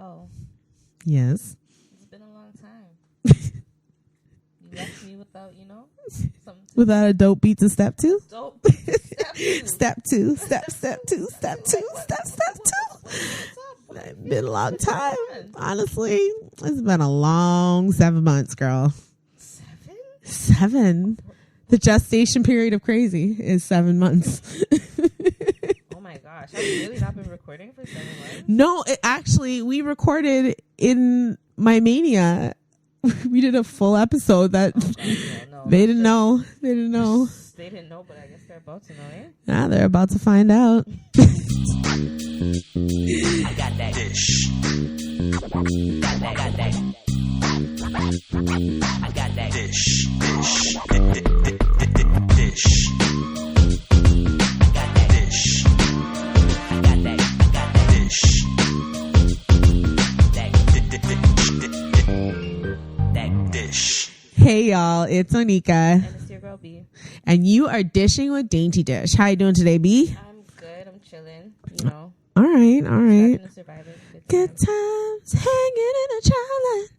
Oh. Yes. It's been a long time. You left me without, something. Without a dope beat to step to? Dope beat to step to. Step two, step two, step two. It's been a long time. Honestly, it's been a long 7 months, girl. 7? The gestation period of crazy is 7 months. Oh my gosh. Have you really not been recording for 7 months? No, we recorded in my mania. We did a full episode that they didn't know. They didn't know. They didn't know, but I guess they're about to know, eh? Yeah, they're about to find out. I got that dish. I got that. I got that dish. Dish. Dish. I got that dish. I got that. I got that dish. That dish. Hey y'all, it's Onika. And it's your girl B. And you are dishing with Dainty Dish. How you doing today, B? I'm good. I'm chilling. All right. Good Times. times hanging in a challenge.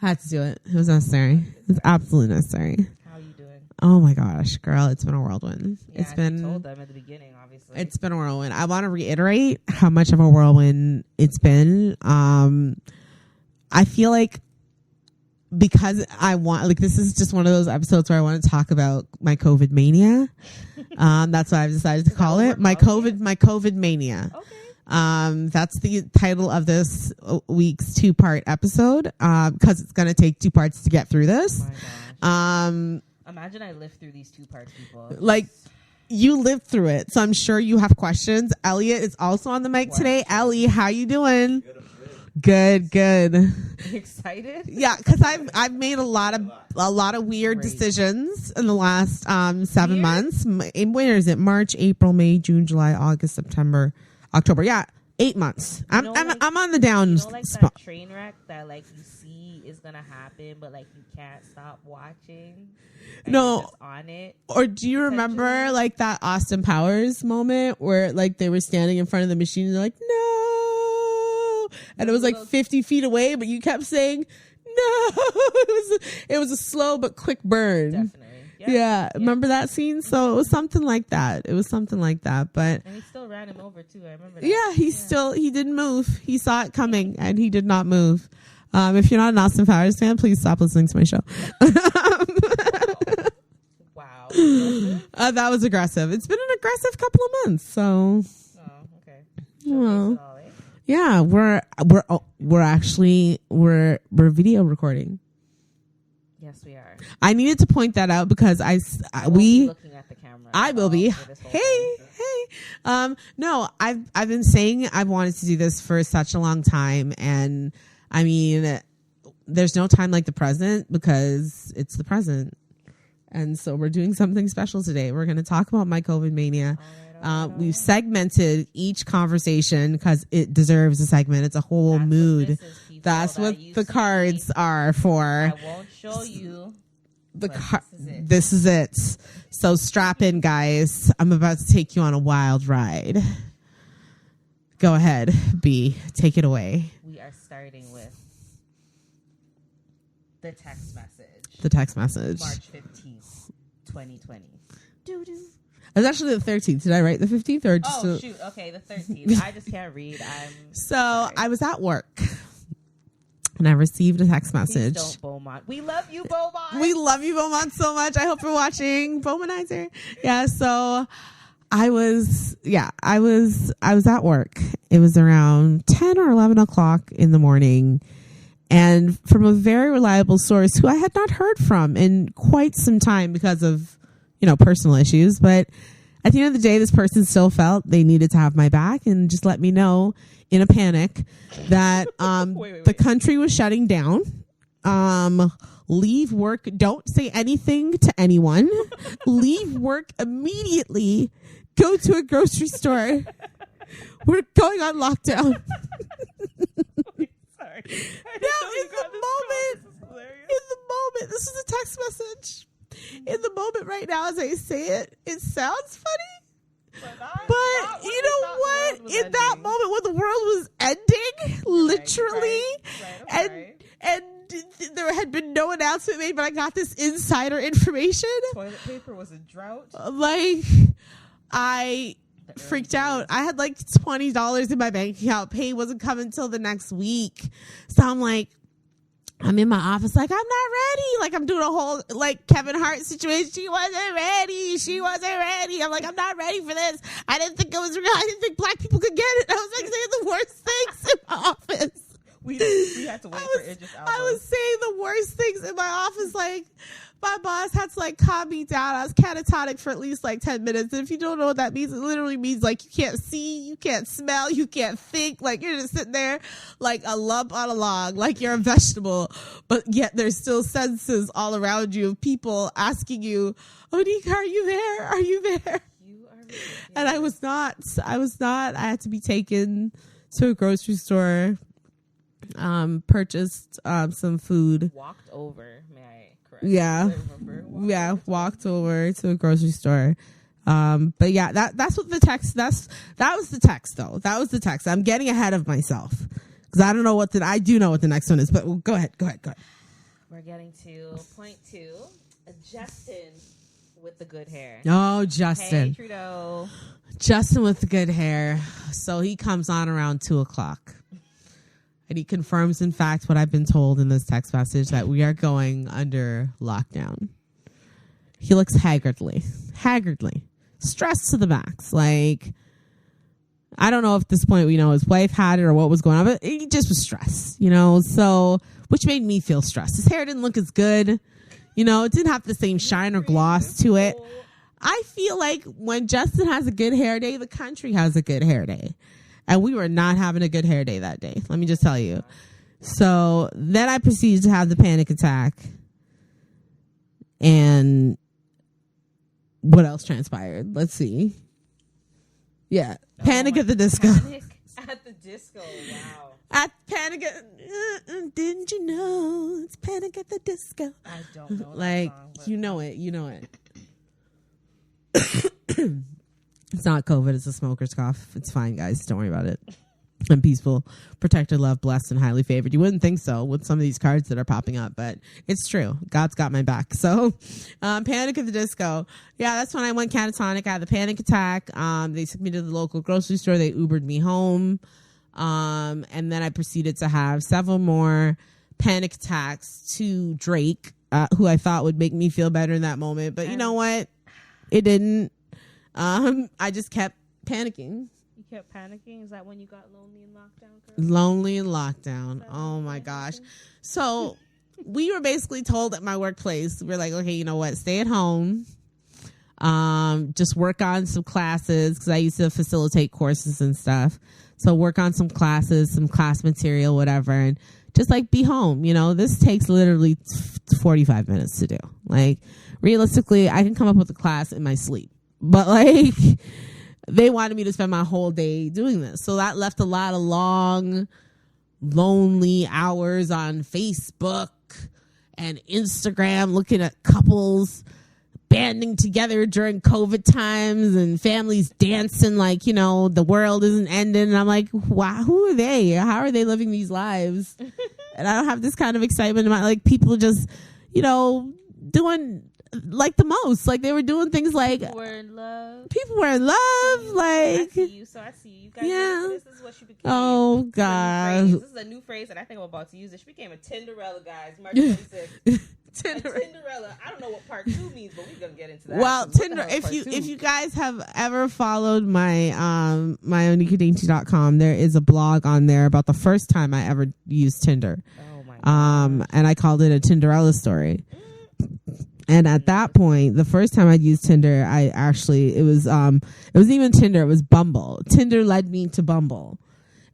I had to do it. It was necessary. It was absolutely necessary. How are you doing? Oh my gosh, girl, it's been a whirlwind. Yeah, It's been. you told them at the beginning, obviously. It's been a whirlwind. I want to reiterate how much of a whirlwind it's been. I feel like because this is just one of those episodes where I want to talk about my COVID mania. That's what I've decided to call it. My COVID mania. Okay. That's the title of this week's 2-part episode. Cause it's going to take 2 parts to get through this. Oh my gosh. Imagine I lived through these 2 parts, people. Like, you lived through it, so I'm sure you have questions. Elliot is also on the mic today. Ellie, how you doing? Good. Excited? Yeah, because I've made a lot of weird decisions in the last 7 months. Where is it? March, April, May, June, July, August, September, October. Yeah, 8 months. I'm on the down that train wreck that you see is gonna happen, but you can't stop watching. No, you're just on it. Or do you remember that Austin Powers moment where they were standing in front of the machine and they're like, no, and it was 50 feet away, but you kept saying no. It was a slow but quick burn. Definitely. Yeah. Remember that scene? So it was something like that. But and he still ran him over too. I remember that. Yeah, he didn't move. He saw it coming and he did not move. If you're not an Austin Powers fan, please stop listening to my show. Wow. That was aggressive. It's been an aggressive couple of months. So. Oh, okay. Well, yeah, we're video recording. Yes, we are. I needed to point that out because I won't be looking at the camera. I will be. Hey. No, I've been saying I've wanted to do this for such a long time, and I mean, there's no time like the present because it's the present, and so we're doing something special today. We're going to talk about my COVID mania. All right. We've segmented each conversation because it deserves a segment. It's a whole mood. That's what the cards are for. I won't show you. This is it. So strap in, guys. I'm about to take you on a wild ride. Go ahead, B. Take it away. We are starting with the text message. The text message. March 15th, 2020. Doo-doo. It was actually the 13th. Did I write the 15th or just? Shoot. Okay, the 13th. I just can't read. Sorry. I was at work and I received a text message. Please don't, Beaumont. We love you, Beaumont. We love you, Beaumont, so much. I hope you're watching. Beaumontizer. Yeah. So I was at work. It was around 10 or 11 o'clock in the morning. And from a very reliable source who I had not heard from in quite some time because of, personal issues. But at the end of the day, this person still felt they needed to have my back and just let me know in a panic that the country was shutting down. Leave work. Don't say anything to anyone. Leave work immediately. Go to a grocery store. We're going on lockdown. Sorry. Now, in the moment, this is a text message. In the moment right now, as I say it, it sounds funny. But you know what? in that moment when the world was ending, literally, and there had been no announcement made, but I got this insider information. Toilet paper was a drought. Like, I freaked out. I had like $20 in my bank account. Pay wasn't coming until the next week. So I'm like, I'm in my office like, I'm not ready. Like, I'm doing a whole like Kevin Hart situation. She wasn't ready. I'm like, I'm not ready for this. I didn't think it was real. I didn't think black people could get it. I was like saying the worst things in my office. We had to wait for Idris Elba. I was saying the worst things in my office. Like, my boss had to like calm me down. I was catatonic for at least like 10 minutes. And if you don't know what that means, it literally means like you can't see, you can't smell, you can't think. Like, you're just sitting there like a lump on a log, like you're a vegetable. But yet there's still senses all around you of people asking you, Onika, are you there? Are you there? You are really And I was not. I had to be taken to a grocery store. Purchased some food. Walked over, may I correct? Yeah. Walked over to a grocery store. But yeah, that's what the text. That was the text though. That was the text. I'm getting ahead of myself because I don't know I do know what the next one is. But go ahead. We're getting to point 2. Justin with the good hair. Oh, Justin. Hey, Trudeau. Justin with the good hair. So he comes on around 2:00. And he confirms, in fact, what I've been told in this text message, that we are going under lockdown. He looks haggardly, stressed to the max. Like, I don't know if at this point, his wife had it or what was going on, but he just was stressed, so, which made me feel stressed. His hair didn't look as good. It didn't have the same shine or gloss to it. I feel like when Justin has a good hair day, the country has a good hair day. And we were not having a good hair day that day. Let me just tell you. So then I proceeded to have the panic attack. And what else transpired? Let's see. Yeah. Panic at the disco. Panic at the disco. Wow. Didn't you know it's Panic at the Disco? I don't know. Like, song, you know it. It's not COVID. It's a smoker's cough. It's fine, guys. Don't worry about it. I'm peaceful, protected, loved, blessed, and highly favored. You wouldn't think so with some of these cards that are popping up, but it's true. God's got my back. So, Panic at the Disco. Yeah, that's when I went catatonic. I had the panic attack. They took me to the local grocery store. They Ubered me home. And then I proceeded to have several more panic attacks to Drake, who I thought would make me feel better in that moment. But you know what? It didn't. I just kept panicking. You kept panicking? Is that when you got lonely in lockdown? Lonely in lockdown. Oh my gosh. So we were basically told at my workplace, we're like, okay, you know what? Stay at home. Just work on some classes because I used to facilitate courses and stuff. So work on some classes, some class material, whatever, and just like be home. This takes literally 45 minutes to do. Like, realistically, I can come up with a class in my sleep. But like, they wanted me to spend my whole day doing this. So that left a lot of long, lonely hours on Facebook and Instagram looking at couples banding together during COVID times and families dancing like, the world isn't ending. And I'm like, wow, who are they? How are they living these lives? And I don't have this kind of excitement about like people just, doing like the most. Like they were doing things like people were in love. Like, I see you. You guys, yeah. This is what she became. Oh God. This is a new phrase that I think I'm about to use. She became a Tinderella, guys. March 26th. Tinderella. I don't know what part 2 means, but we're gonna get into that. Well, Tinder. If you guys have ever followed my my onikadainty.com, there is a blog on there about the first time I ever used Tinder. Oh my God. And I called it a Tinderella story. And at that point, the first time I'd used Tinder, it wasn't even Tinder, it was Bumble. Tinder led me to Bumble.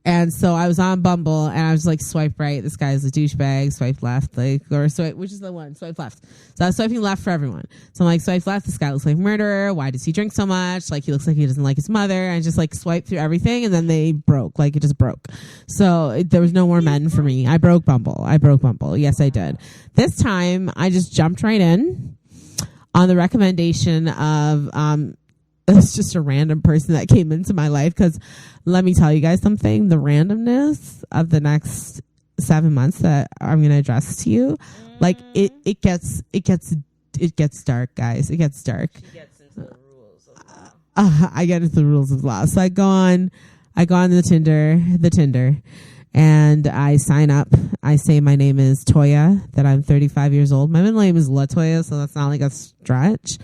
And so I was on Bumble and I was like, swipe right. This guy's a douchebag. Swipe left, which is the one? Swipe left. So I was swiping left for everyone. So I'm like, swipe left. This guy looks like a murderer. Why does he drink so much? Like he looks like he doesn't like his mother. And just like swipe through everything. And then they broke. Like it just broke. So there was no more men for me. I broke Bumble. Yes, I did. This time I just jumped right in on the recommendation of, it's just a random person that came into my life. Because let me tell you guys something, the randomness of the next 7 months that I'm going to address to you, like it gets dark, guys. It gets dark. She gets into the rules of law. I get into the rules of law. So I go on the Tinder, and I sign up. I say my name is Toya, that I'm 35 years old. My middle name is LaToya, so that's not like a stretch.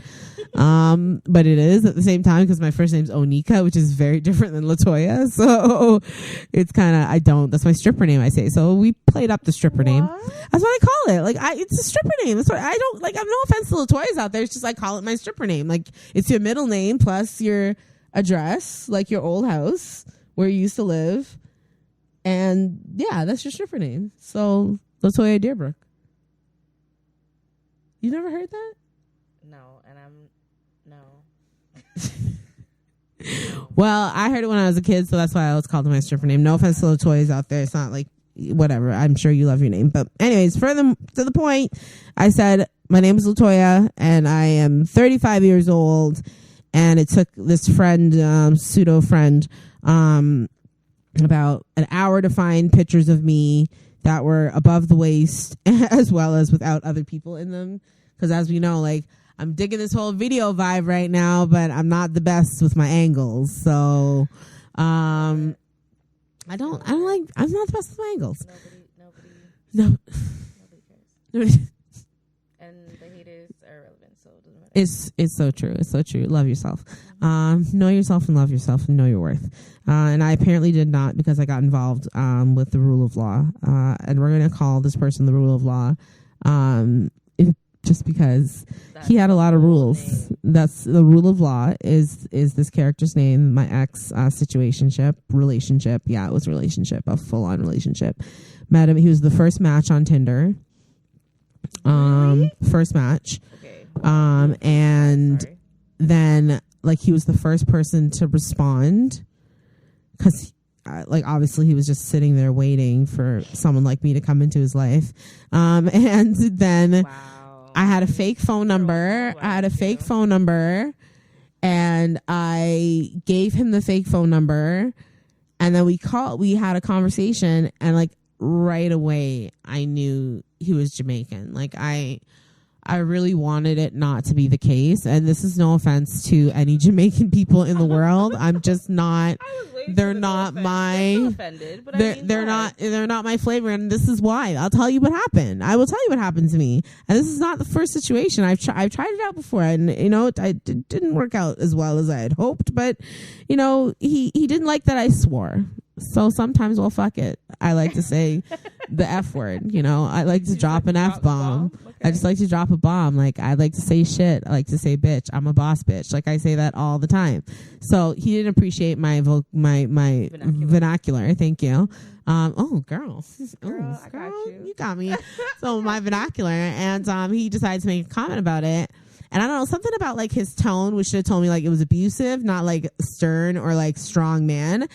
But it is at the same time, because my first name's Onika, which is very different than LaToya. So it's kind of, that's my stripper name, I say. So we played up the stripper name. That's what I call it. Like, it's a stripper name. That's what I don't, like, I'm no offense to LaToya's out there. It's just, I call it my stripper name. Like, it's your middle name plus your address, like your old house where you used to live. And yeah, that's your stripper name. So LaToya Deerbrook. You never heard that? No, and no. Well, I heard it when I was a kid, so that's why I always called it my stripper name. No offense to LaToya's out there. It's not like, whatever. I'm sure you love your name. But anyways, further to the point, I said, my name is LaToya, and I am 35 years old. And it took this friend, pseudo friend, about an hour to find pictures of me that were above the waist, as well as without other people in them. Because as we know, like, I'm digging this whole video vibe right now, but I'm not the best with my angles. So, I'm not the best with my angles. Nobody cares. And the haters are irrelevant, so it doesn't matter. It's so true. It's so true. Love yourself. Know yourself and love yourself and know your worth. And I apparently did not, because I got involved with the rule of law. And we're going to call this person the rule of law. Just because he had a lot of rules. That's the rule of law is this character's name. My ex relationship. Yeah, it was relationship, a full on relationship. Met him. He was the first match on Tinder. First match. Okay. And then like he was the first person to respond, because like obviously he was just sitting there waiting for someone like me to come into his life. And then I had a fake phone number. And I gave him the fake phone number, and then we had a conversation, and like right away I knew he was Jamaican. Like I really wanted it not to be the case, and this is no offense to any Jamaican people in the world. I'm just not. They're not my. They're not my flavor, and this is why. I'll tell you what happened. I will tell you what happened to me, and this is not the first situation. I've tried it out before, and it didn't work out as well as I had hoped. But he didn't like that I swore. So sometimes, well, fuck it. I like to say the F word. I like to drop an F bomb. Okay. I just like to drop a bomb. Like, I like to say shit. I like to say bitch. I'm a boss bitch. Like, I say that all the time. So he didn't appreciate my vernacular. Thank you. Oh, girl, I got you got me. So my vernacular, and he decided to make a comment about it. And I don't know, something about like his tone, which should have told me like it was abusive, not like stern or like strong man.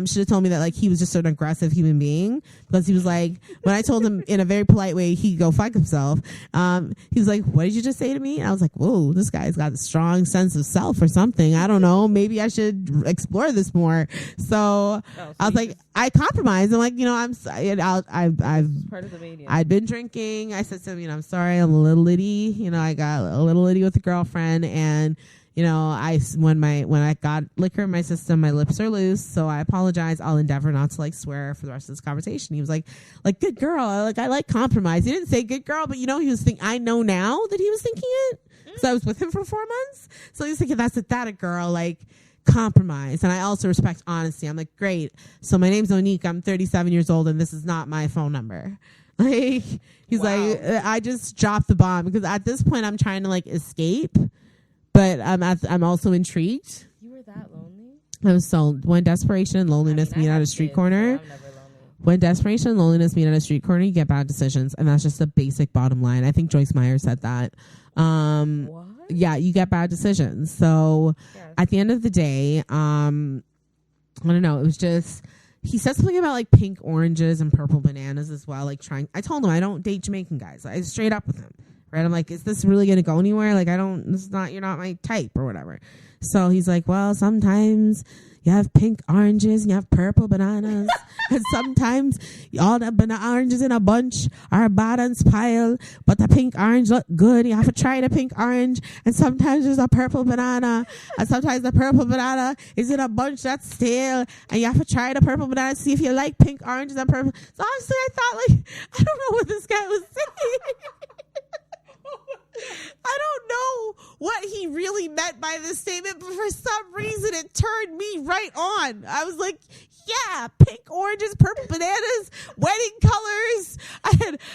Should have told me that like he was just an aggressive human being, because he was like, when I told him in a very polite way he could go fuck himself, he was like, what did you just say to me? And I was like, whoa, this guy's got a strong sense of self or something. I don't know. Maybe I should explore this more. So I was like, I compromised. I'm like, I've part of the mania. I'd been drinking. I said to him, I'm sorry, I'm a little litty. I got a little litty with a girlfriend, and when I got liquor in my system, my lips are loose, so I apologize. I'll endeavor not to like swear for the rest of this conversation. He was like good girl. I like compromise. He didn't say good girl, but he was thinking. I know now that he was thinking it, because I was with him for 4 months. So he was thinking, that's a girl, like compromise. And I also respect honesty. I'm like, great. So my name's Onique. I'm 37 years old, and this is not my phone number. Like, he's like, I just dropped the bomb, because at this point I'm trying to like escape, but I'm also intrigued. You were that lonely? I was so, when desperation and loneliness meet at a street corner. So I'm never lonely. When desperation and loneliness meet at a street corner, you get bad decisions, and that's just a basic bottom line. I think Joyce Meyer said that. What? Yeah, you get bad decisions. So at the end of the day, I don't know. It was just. He said something about like pink oranges and purple bananas as well. Like I told him I don't date Jamaican guys. I straight up with him. Right? I'm like, is this really going to go anywhere? Like, you're not my type or whatever. So he's like, well, sometimes you have pink oranges and you have purple bananas. And sometimes all the oranges in a bunch are a balanced pile, but the pink orange look good. You have to try the pink orange. And sometimes there's a purple banana. And sometimes the purple banana is in a bunch that's stale. And you have to try the purple banana to see if you like pink oranges and purple. So honestly, I thought, like, I don't know what this guy was saying. I don't know what he really meant by this statement, but for some reason it turned me right on. I was like, yeah, pink oranges, purple bananas, wedding colors.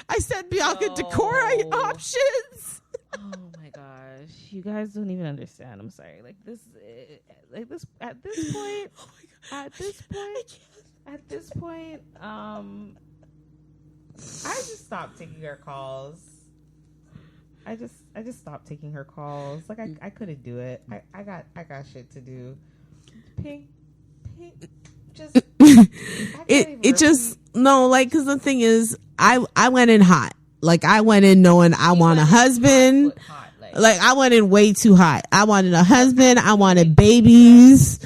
I said Bianca decor options. Oh my gosh, you guys don't even understand. I'm sorry. At this point, Oh my God. at this point, I just stopped taking her calls. I just stopped taking her calls. Like I couldn't do it. I got shit to do. Pink, just it just no, like, because the thing is, I went in hot. Like, I went in knowing I want a husband. Like, I went in way too hot. I wanted a husband. I wanted babies.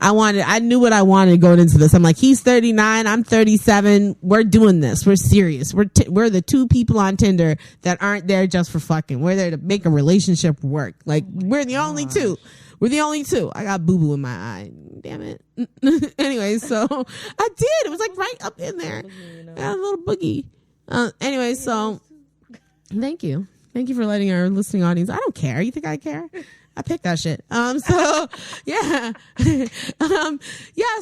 I knew what I wanted going into this. I'm like, he's 39, I'm 37. We're doing this. We're serious. We're the two people on Tinder that aren't there just for fucking. We're there to make a relationship work. Like, we're the only two. We're the only two. I got boo-boo in my eye. Damn it. Anyway, so I did. It was like right up in there. I had a little boogie. Anyway, so thank you. Thank you for letting our listening audience. I don't care. You think I care? I picked that shit. So yeah.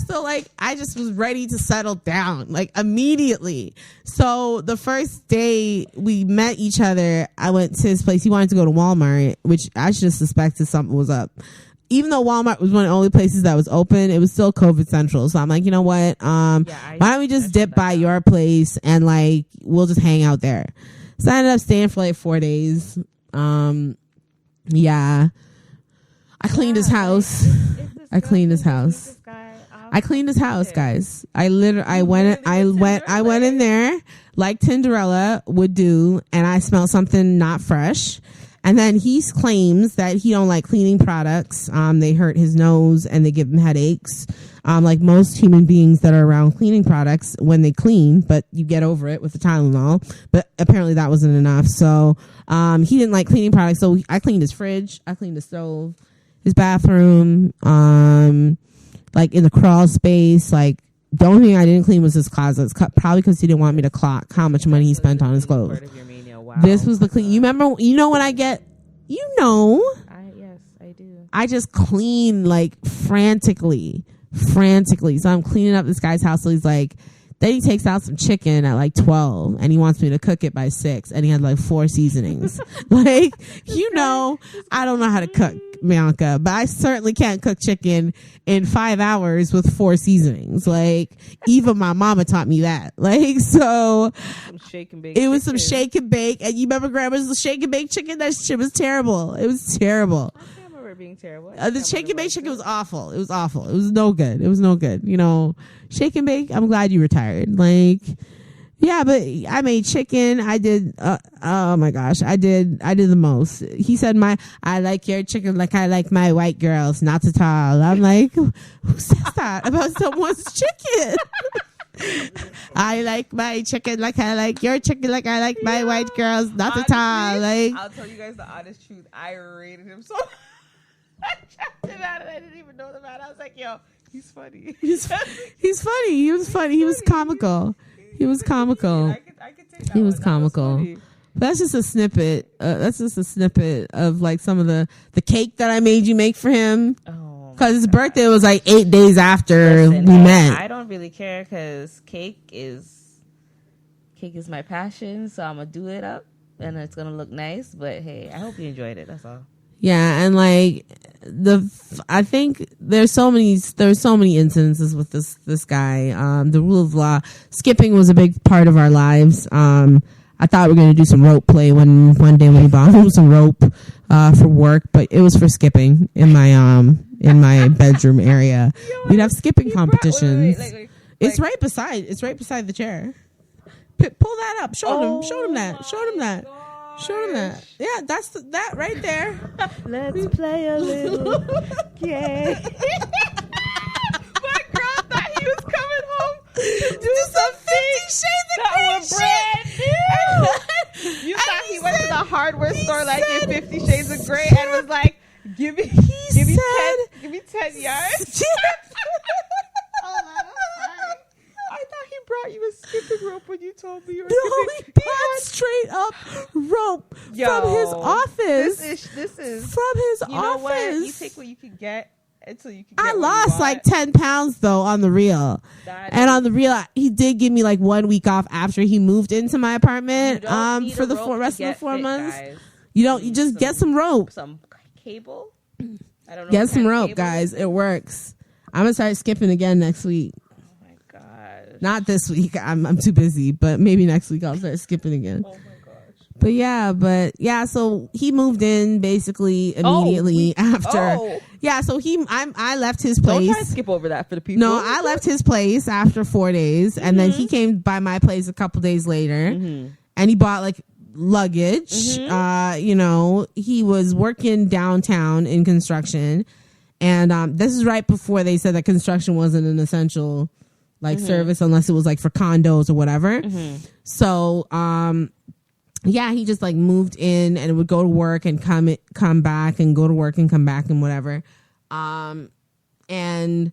So like, I just was ready to settle down, like, immediately. So the first day we met each other, I went to his place. He wanted to go to Walmart, which I just suspected something was up. Even though Walmart was one of the only places that was open, it was still COVID central. So I'm like, you know what? Why don't we just dip by your place and like, we'll just hang out there. So I ended up staying for like 4 days. Yeah. I cleaned his house. I cleaned his house. I cleaned his house, guys. I went in there like Tinderella would do, and I smelled something not fresh. And then he claims that he don't like cleaning products. They hurt his nose and they give him headaches. Like most human beings that are around cleaning products when they clean, but you get over it with the Tylenol. But apparently that wasn't enough. So he didn't like cleaning products. So I cleaned his fridge. I cleaned the stove. His bathroom, like in the crawl space. Like, the only thing I didn't clean was his closets, probably because he didn't want me to clock how much money he spent on his clothes. Wow. This was the clean. You remember? You know when I get, yes, I do. I just clean like frantically. So I'm cleaning up this guy's house. So he's like, then he takes out some chicken at like 12 and he wants me to cook it by 6 and he had like 4 seasonings. Like, I don't know how to cook, Bianca, but I certainly can't cook chicken in 5 hours with 4 seasonings. Like, even my mama taught me that. Like, so some shake and bake. It was some shake and bake. And you remember grandma's shake and bake chicken? That shit was terrible. It was terrible. Being terrible. The shake and bake chicken was awful. It was awful. It was no good. Shake and bake. I'm glad you retired. Like, yeah, but I made chicken. I did. Oh my gosh, I did the most. He said, I like your chicken like I like my white girls, not at all. I'm like, who says that about someone's chicken? I like my chicken like I like your chicken like I like my white girls, not at all. Like, I'll tell you guys the honest truth. I rated him so much. I checked him out and I didn't even know the man. I was like, yo, he's funny. He's funny. He was funny. He was comical. He was comical. I could take that. He was comical. That's just a snippet. That's just a snippet of like some of the cake that I made you make for him. Oh, because his birthday was like 8 days after we met. I don't really care because cake is my passion. So I'm gonna do it up and it's gonna look nice. But hey, I hope you enjoyed it. That's all. Yeah, and like I think there's so many incidences with this guy. The rule of law, skipping was a big part of our lives. I thought we were going to do some rope play one day when we bought some rope for work, but it was for skipping in my bedroom area. We'd have skipping competitions. It's right beside the chair. Pull that up. Show him that. Show them that. Yeah, that's that right there. Let's play a little game. My girl thought he was coming home to do some 50 Shades of Grey that were brand new. You thought he went to the hardware store like in 50 Shades of Grey and was like, give me 10 yards. I thought he brought you a skipping rope when you told me you were skipping. He brought straight up rope from his office. This is from his office. You know what? You take what you can get until you can get I what lost you want. like 10 pounds though on the reel. And on the reel, he did give me like 1 week off after he moved into my apartment for the rest of the 4 months. Guys. You just get some rope. Some cable. I don't know. Get some rope, guys. It works. I'm going to start skipping again next week. Not this week. I'm too busy, but maybe next week I'll start skipping again. Oh my gosh. But yeah, so he moved in basically immediately after. Oh. Yeah, so I left his place. Don't try to skip over that for the people. No, I left his place after 4 days, and then he came by my place a couple days later, and he bought like luggage. He was working downtown in construction, and this is right before they said that construction wasn't an essential service unless it was like for condos or whatever. So he just like moved in and would go to work and come back and go to work and come back and whatever. And I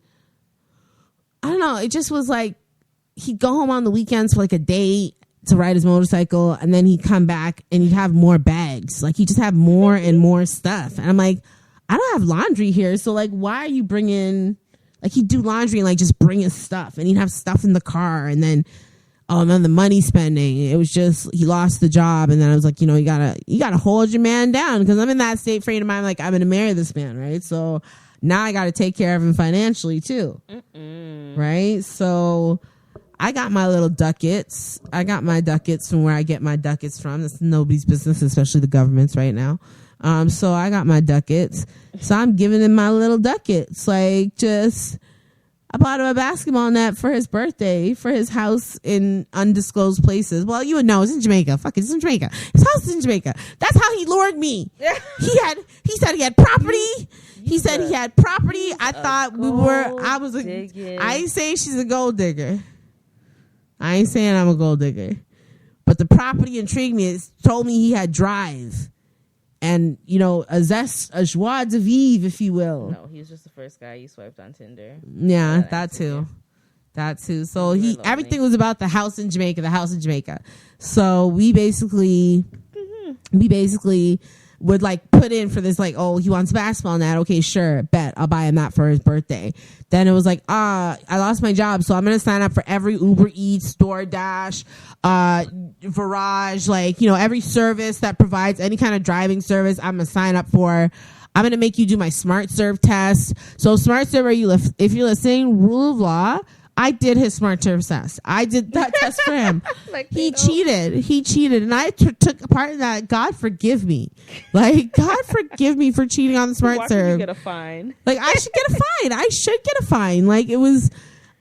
don't know, it just was like he'd go home on the weekends for like a day to ride his motorcycle, and then he'd come back and he'd have more bags. Like he just have more and more stuff. And I'm like, I don't have laundry here, so like why are you bringing? Like he'd do laundry and like just bring his stuff, and he'd have stuff in the car, and then the money spending. It was just he lost the job, and then I was like, you gotta hold your man down, because I'm in that state frame of mind like I'm gonna marry this man, right? So now I gotta take care of him financially too, right? So I got my little ducats. I got my ducats from where I get my ducats from. That's nobody's business, especially the government's right now. So I got my ducats. So I'm giving him my little ducats. Like I bought him a basketball net for his birthday, for his house in undisclosed places. Well, you would know, it's in Jamaica. Fuck it, it's in Jamaica. His house is in Jamaica. That's how he lured me. He said he had property. He said he had property. I thought I ain't saying she's a gold digger. I ain't saying I'm a gold digger. But the property intrigued me. It told me he had drive. And, a zest, a joie de vivre, if you will. No, he was just the first guy you swiped on Tinder. Yeah, that too. That too. So everything was about the house in Jamaica, So we basically would like put in for this, like, oh, he wants a basketball net. Okay, sure, bet I'll buy him that for his birthday. Then it was like, I lost my job, so I'm gonna sign up for every Uber Eats, DoorDash, Virage, like, every service that provides any kind of driving service. I'm gonna sign up for. I'm gonna make you do my Smart Serve test. So Smart Serve, if you're listening, rule of law. I did his Smart Serve test. I did that test for him. He cheated. And I took part in that. God forgive me. Like, God forgive me for cheating on the Smart Serve. You get a fine. Like, I should get a fine. Like, it was,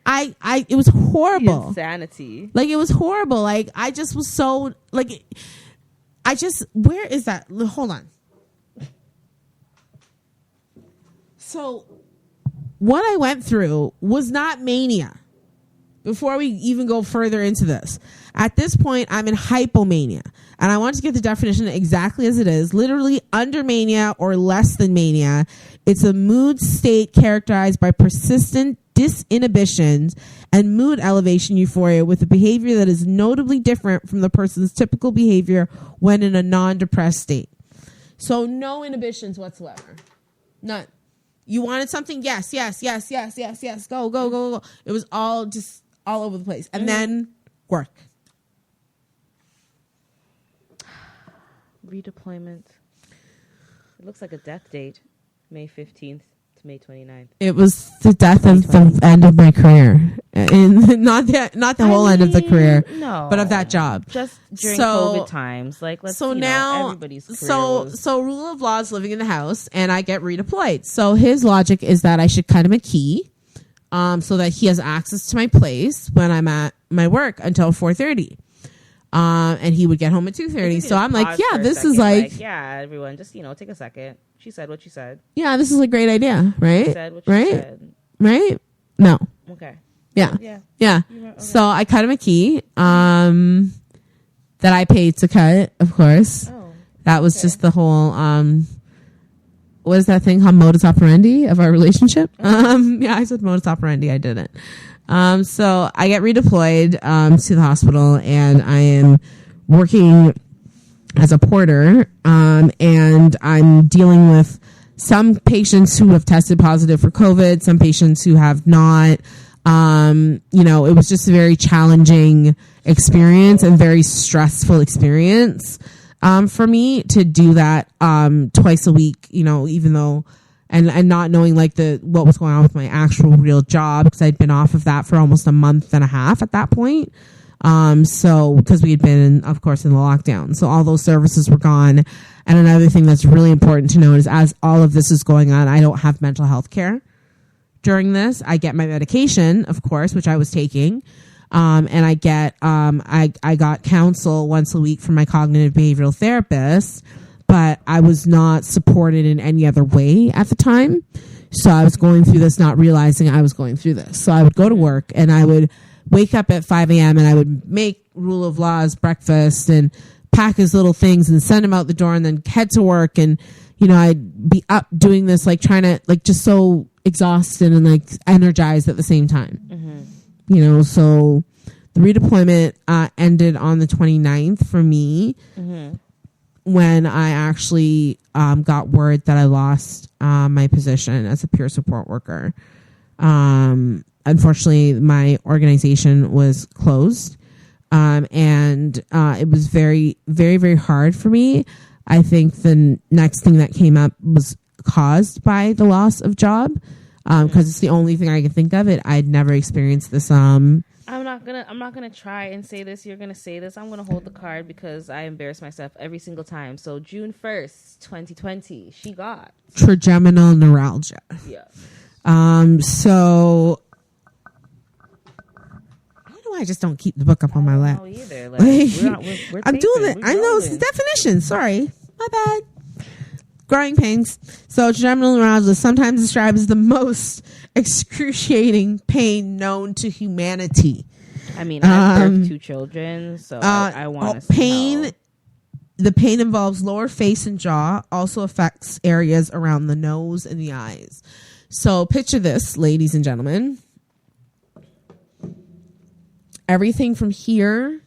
it was horrible. Insanity. Like, it was horrible. Like, I just was so, like, where is that? Hold on. So, what I went through was not mania. Before we even go further into this, at this point, I'm in hypo-mania. And I want to get the definition exactly as it is. Literally under mania or less than mania. It's a mood state characterized by persistent disinhibitions and mood elevation euphoria with a behavior that is notably different from the person's typical behavior when in a non-depressed state. So no inhibitions whatsoever. None. You wanted something? Yes. Go. It was all just all over the place. And then work. Redeployment. It looks like a death date. May 15th to May 29th. It was the death of the end of my career. And not the whole end of the career. No. But of that job. Just during COVID times. Like, let's, now, everybody's career So rule of law is living in the house and I get redeployed. So his logic is that I should cut him a key so that he has access to my place when I'm at my work until 4:30. And he would get home at 2:30. So I'm like, yeah, this is like, yeah, everyone, just take a second. She said what she said. Yeah, this is a great idea, right? She said what she right? said. Right? No. Okay. Yeah. Okay. So I cut him a key that I paid to cut, of course. Oh, that was just the whole what is that thing called, modus operandi of our relationship? Yeah, I said modus operandi. I didn't. So I get redeployed to the hospital, and I am working as a porter, and I'm dealing with some patients who have tested positive for COVID, some patients who have not. It was just a very challenging experience and very stressful experience for me to do that twice a week, even though and not knowing like what was going on with my actual real job, because I'd been off of that for almost a month and a half at that point. So because we had been, of course, in the lockdown, so all those services were gone. And another thing that's really important to note is, as all of this is going on, I don't have mental health care during this. I get my medication, of course, which I was taking. And I get, I got counsel once a week from my cognitive behavioral therapist, but I was not supported in any other way at the time. So I was going through this, not realizing I was going through this. So I would go to work, and I would wake up at 5 a.m. and I would make Rule of Law's breakfast and pack his little things and send him out the door, and then head to work. And, I'd be up doing this, like trying to, like, just so exhausted and like energized at the same time. Mm-hmm. So the redeployment ended on the 29th for me, when I actually got word that I lost my position as a peer support worker. Unfortunately, my organization was closed, and it was very, very, very hard for me. I think the next thing that came up was caused by the loss of job, because it's the only thing I can think of. I'd never experienced this. I'm not gonna try and say this. You're gonna say this. I'm gonna hold the card because I embarrass myself every single time. So June 1st, 2020, she got trigeminal neuralgia. Yeah. So I don't know why I just don't keep the book up on my lap. No, either. Like, we're I'm doing it. I know it's the definition. Sorry, my bad. Growing pains. So trigeminal neuralgia is sometimes described as the most excruciating pain known to humanity. I mean, I have 2 children, so I want to pain. The pain involves lower face and jaw, also affects areas around the nose and the eyes. So picture this, ladies and gentlemen. Everything from here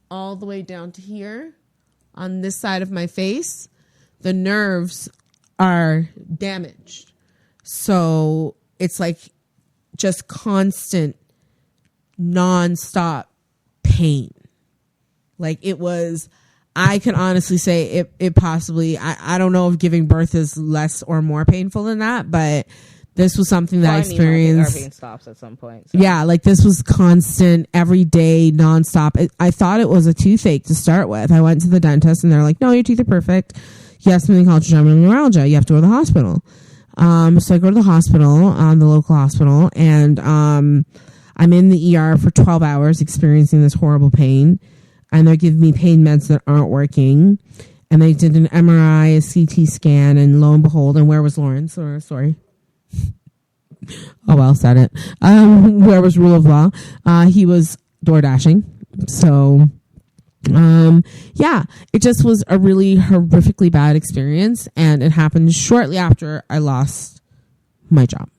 all the way down to here on this side of my face, the nerves are damaged. So it's like just constant, non-stop pain. Like it was, I can honestly say it possibly, I don't know if giving birth is less or more painful than that, but this was something that I experienced. Our pain stops at some point. So. Yeah, like this was constant, every day, nonstop. I thought it was a toothache to start with. I went to the dentist and they're like, no, your teeth are perfect. You have something called trigeminal neuralgia. You have to go to the hospital. So I go to the hospital, the local hospital, and I'm in the ER for 12 hours experiencing this horrible pain. And they're giving me pain meds that aren't working. And they did an MRI, a CT scan, and lo and behold, and where was Lawrence? Sorry. Oh, well, said it. Where was Rule of Law? He was door dashing. So, yeah, it just was a really horrifically bad experience. And it happened shortly after I lost my job.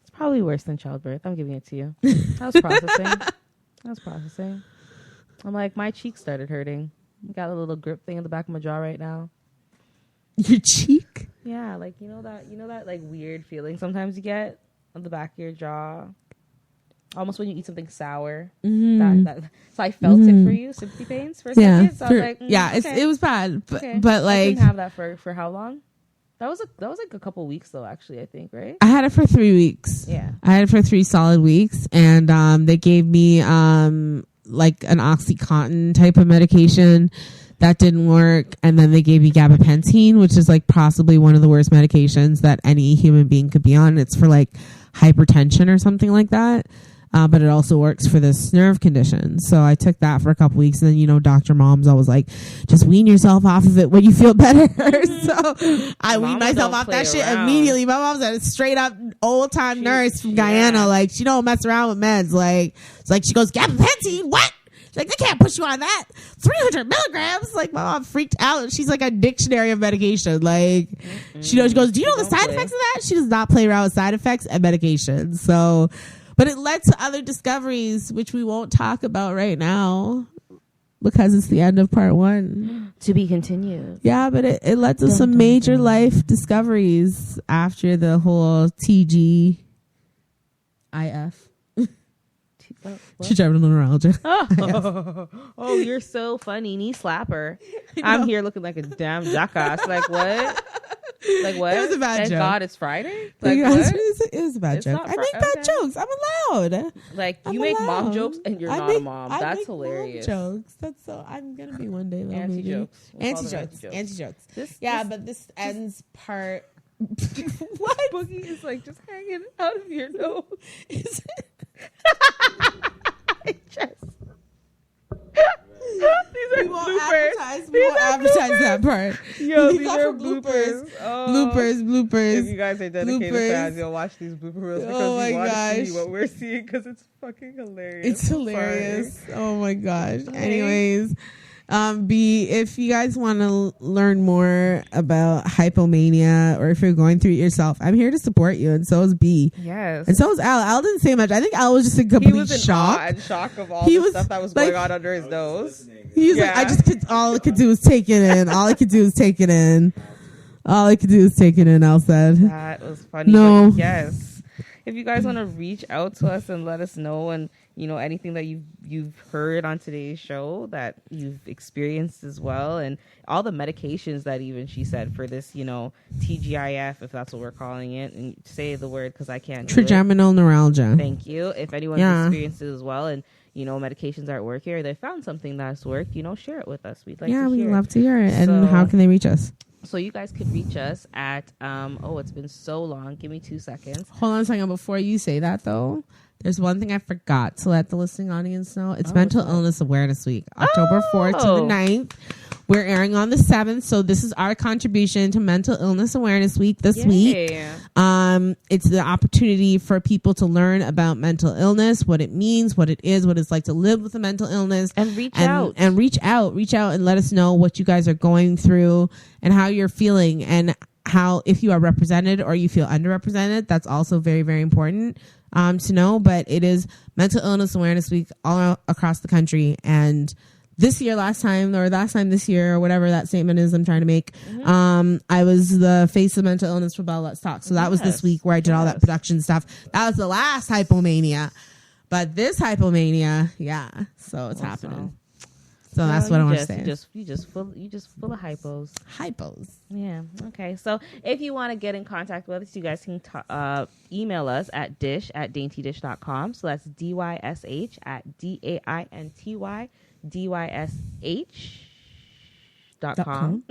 It's probably worse than childbirth. I'm giving it to you. I was processing. I'm like, my cheek started hurting. I got a little grip thing in the back of my jaw right now. Your cheek? Yeah, like you know that like weird feeling sometimes you get on the back of your jaw, almost when you eat something sour. So I felt it for you, sympathy pains for a second. So I was like, it was bad, but okay. but like, I didn't have that for how long? That was like a couple weeks though, actually. I think, right? I had it for 3 weeks. Yeah, I had it for 3 solid weeks, and they gave me like an OxyContin type of medication That didn't work. And then they gave you gabapentin, which is like possibly one of the worst medications that any human being could be on. It's for like hypertension or something like that. But it also works for this nerve condition. So I took that for a couple weeks, and then, Dr. Mom's always like, just wean yourself off of it when you feel better. So I weaned myself off that shit immediately. My mom's a straight up old time nurse from Guyana. Like, she don't mess around with meds. Like, it's like she goes, gabapentin, what? She's like, they can't put you on that. 300 milligrams. Like, my mom freaked out. She's like a dictionary of medication. Like, she goes, do you know the side effects of that? She does not play around with side effects and medication. So, but it led to other discoveries, which we won't talk about right now because it's the end of part 1. To be continued. Yeah, but it led to some major life discoveries after the whole TGIF. Trigeminal neuralgia. Oh, you're so funny. Knee slapper. I'm here looking like a damn jackass. Like, what? Like, what? It was a bad Thank joke. God it's Friday. Like, Yeah, what? it was a bad It's joke. not I make bad jokes. I'm allowed. Like, you I'm make mom allowed. jokes and you're I not make- a mom. I That's make hilarious. Mom jokes. That's so. I'm gonna be one day though. Anti jokes. Anti jokes. This But this ends part. what? Boogie is like just hanging out of your nose. These are bloopers. We won't advertise that part. Yo, These these are are bloopers. Bloopers. If you guys are dedicated Bloopers. fans, you'll watch these blooper reels because Oh my you want to see gosh. what we're seeing because it's fucking hilarious. It's I'm hilarious. sorry. Oh my gosh. Okay. Anyways, if you guys want to learn more about hypomania, or if you're going through it yourself, I'm here to support you, and so is B. Yes. And so is Al. Al didn't say much. I think Al was just in He complete was in shock. awe and shock of all He the was, stuff that was like- going on under his nose. He was like, all I could do was take it in. All I could do was take it in. All I could do was take it in, Al said. That was funny. No. But yes. If you guys want to reach out to us and let us know, and anything that you've heard on today's show that you've experienced as well, and all the medications that even she said for this, TGIF, if that's what we're calling it, and say the word because I can't. Trigeminal neuralgia. Thank you. If anyone's experienced it as well, and medications aren't working, or they found something that's worked, share it with us. We'd like to hear. We'd love to hear it. And So- how can they reach us? So you guys could reach us at it's been so long. Give me 2 seconds. Hold on a second. Before you say that, though, there's one thing I forgot to let the listening audience know. It's Mental Illness Awareness Week, October 4th to the 9th. We're airing on the 7th, so this is our contribution to Mental Illness Awareness Week this week. It's the opportunity for people to learn about mental illness, what it means, what it is, what it's like to live with a mental illness, And reach out and let us know what you guys are going through and how you're feeling, and how, if you are represented or you feel underrepresented. That's also very, very important to know. But it is Mental Illness Awareness Week all across the country, and this time this year, or whatever that statement is I'm trying to make, I was the face of mental illness for Bell Let's Talk. So that was this week where I did all that production stuff. That was the last hypomania. But this hypomania, so it's happening. So that's what I want to say. You just full of hypos. Hypos. Yeah. Okay. So if you want to get in contact with us, you guys can email us at dysh@daintydish.com. So that's DYSH at DAINTYDYSH.com.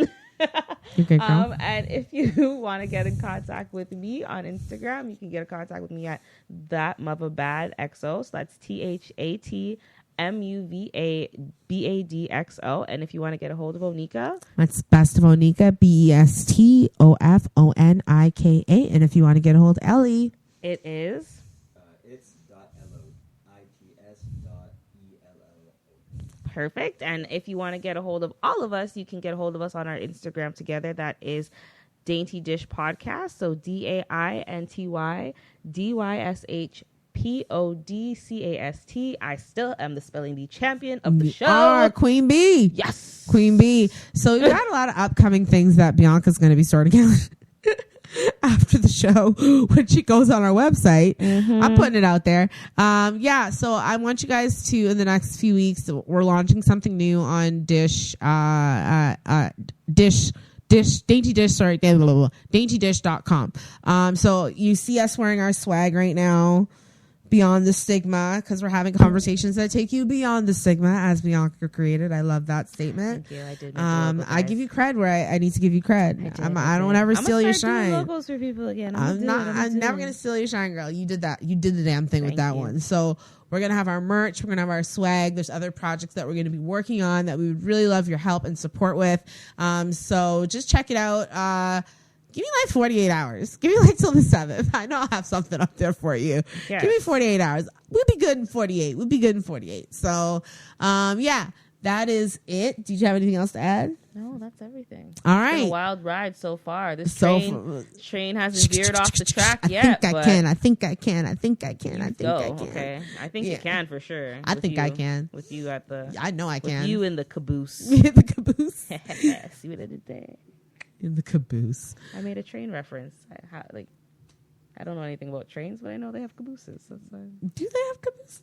Okay, girl. And if you want to get in contact with me on Instagram, you can get in contact with me at thatmuvabadxo. So that's THATMUVABADXO. And if you want to get a hold of Onika, That's Best of Onika, BESTOFONIKA. And if you want to get a hold of Ellie, it is It's .LO. perfect. And if you want to get a hold of all of us, you can get a hold of us on our Instagram together. That is Dainty Dish Podcast. So DAINTYDYSHPODCAST. I still am the spelling bee champion of the show. Queen Bee. Yes. Queen Bee. So we've got a lot of upcoming things that Bianca's going to be sorting out after the show when she goes on our website. I'm putting it out there. So I want you guys to, in the next few weeks, we're launching something new on daintydish.com. So you see us wearing our swag right now. beyond the stigma, because we're having conversations that take you beyond the stigma, as Bianca created. I love that statement. Thank you. I did. I give you cred where I need to give you cred. I don't ever steal your shine. Logos for people again. I'm never gonna steal your shine, girl. You did that. You did the damn thing with that one. So we're gonna have our merch. We're gonna have our swag. There's other projects that we're gonna be working on that we would really love your help and support with. So just check it out. Give me like 48 hours. Give me like till the 7th. I know I'll have something up there for you. Yes. Give me 48 hours. We'll be good in 48. So, yeah, that is it. Did you have anything else to add? No, that's everything. All right. It's been a wild ride so far. This train hasn't veered off the track yet. I think I can. Okay. I think you can for sure. I think I can. With you at the... I know I can. With you in the caboose. The caboose. See what I did there? In the caboose. I made a train reference. I don't know anything about trains, but I know they have cabooses. Do they have cabooses?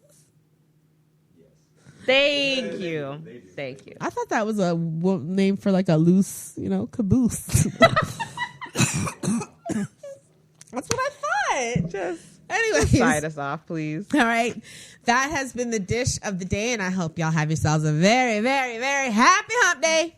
Yes. Thank you. I thought that was a name for like a loose, caboose. That's what I thought. Anyways. Side us off, please. All right. That has been the dish of the day, and I hope y'all have yourselves a very, very, very happy hump day.